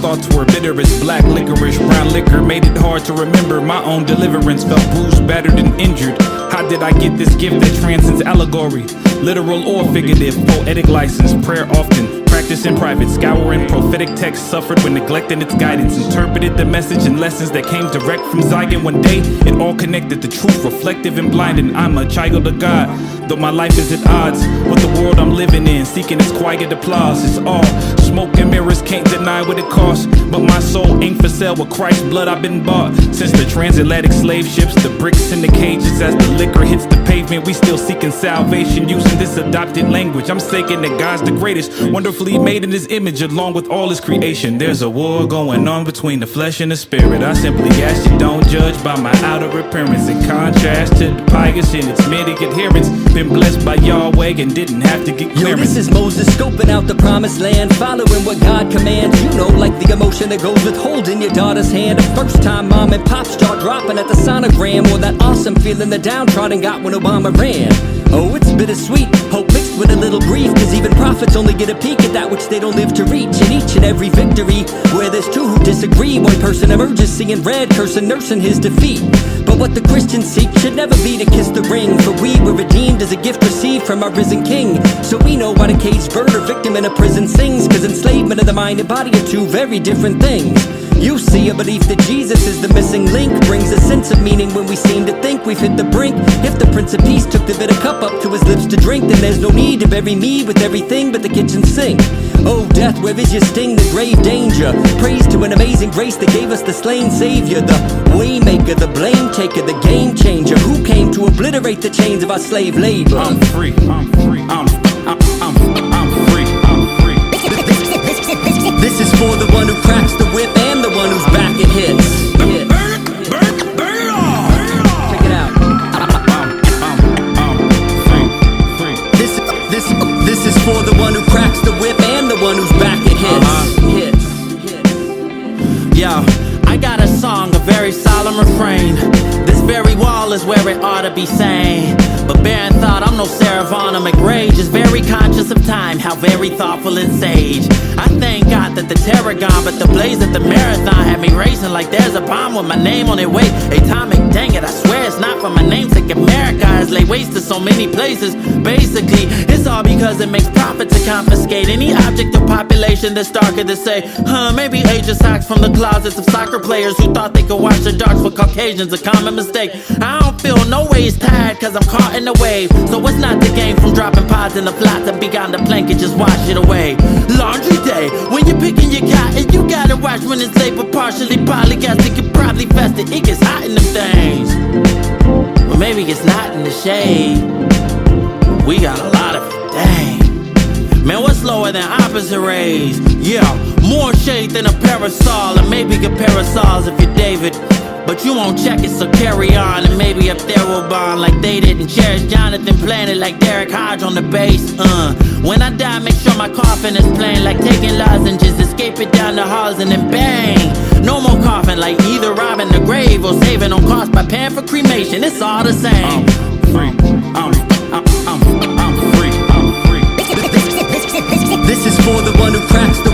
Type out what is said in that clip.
thoughts were bitter as black licorice. Brown liquor made it hard to remember my own deliverance. Felt bruised, battered, and injured. How did I get this gift that transcends allegory? Literal or figurative, poetic license, prayer often, practice in private, scouring prophetic text, suffered when neglecting its guidance, interpreted the message and lessons that came direct from Zion. One day, it all connected, the truth reflective and blinding. I'm a child of God, though my life is at odds with the world I'm living in, seeking its quiet applause. It's all smoke and mirrors, can't deny what it costs, but my soul ain't for sale. With Christ's blood I've been bought. Since the transatlantic slave ships, the bricks in the cages, as the liquor hits the pavement, we still seeking salvation using this adopted language. I'm saying that God's the greatest, wonderfully made in his image along with all his creation. There's a war going on between the flesh and the spirit. I simply ask you don't judge by my outer appearance. In contrast to the pious in its many adherents, been blessed by Yahweh and didn't have to get clearance. Yo, this is Moses scoping out the promised land, following what God commands. You know, like the emotion that goes with holding your daughter's hand. The first time mom and pop start dropping at the sonogram, or that awesome feeling the downtrodden got when Obama ran. Oh, it's bittersweet, hope mixed with a little grief, cause even prophets only get a peek at that which they don't live to reach. In each and every victory, where there's two who disagree, one person emerges seeing red, cursing, nursing his defeat. But what the Christians seek should never be to kiss the ring, for we were redeemed as a gift received from our risen King. So we know why the caged bird or victim in a prison sings, cause enslavement of the mind and body are two very different things. You see, a belief that Jesus is the missing link brings a sense of meaning when we seem to think we've hit the brink. If the Prince of Peace took the bitter cup up to his lips to drink, then there's no need to bury me with everything but the kitchen sink. Oh death, where is your sting, the grave danger? Praise to an amazing grace that gave us the slain Savior, the waymaker, the blame taker, the game changer, who came to obliterate the chains of our slave labor. I'm free, I'm free, I'm free, I'm free. This is for the one who cracks the whip and the one whose back it hits. Check it out. This is for the one who cracks the whip and the one whose back it hits. Yo, I got a song, a very solemn refrain. This very wall is where it ought to be sane. But bearing thought, I'm no Sarah Vaughan or McRae, just very conscious of time, how very thoughtful and sage. I thank God that the terror gone, but the blaze at the marathon had me racing like there's a bomb with my name on it. Wait, atomic, dang it, I swear it's not for my namesake. America has laid waste to so many places. Basically, it's all because it makes profit to confiscate any object or population that's darker to say, maybe Asian socks from the closets of soccer players who thought they could watch the darks for Caucasians, a common mistake. I don't feel no ways tired cause I'm caught in the wave. So it's not the game from dropping pods in the flat to be on the plank and just wash it away. Laundry day, when you're picking your cotton, you gotta watch when it's labor partially polygastic and probably vested. It gets hot in them things. Well, maybe it's not in the shade. We got a lot of it, dang. Man, what's lower than opposite rays? Yeah, more shade than a parasol, and maybe good parasols if you're David. But you won't check it, so carry on. And maybe up there we'll bond like they didn't cherish Jonathan Planet like Derek Hodge on the bass. When I die, make sure my coffin is plain, like taking lozenges, escape it down the halls and then bang. No more coughing, like either robbing the grave or saving on cost by paying for cremation. It's all the same. I'm free, I'm free, I'm free. This is for the one who cracks the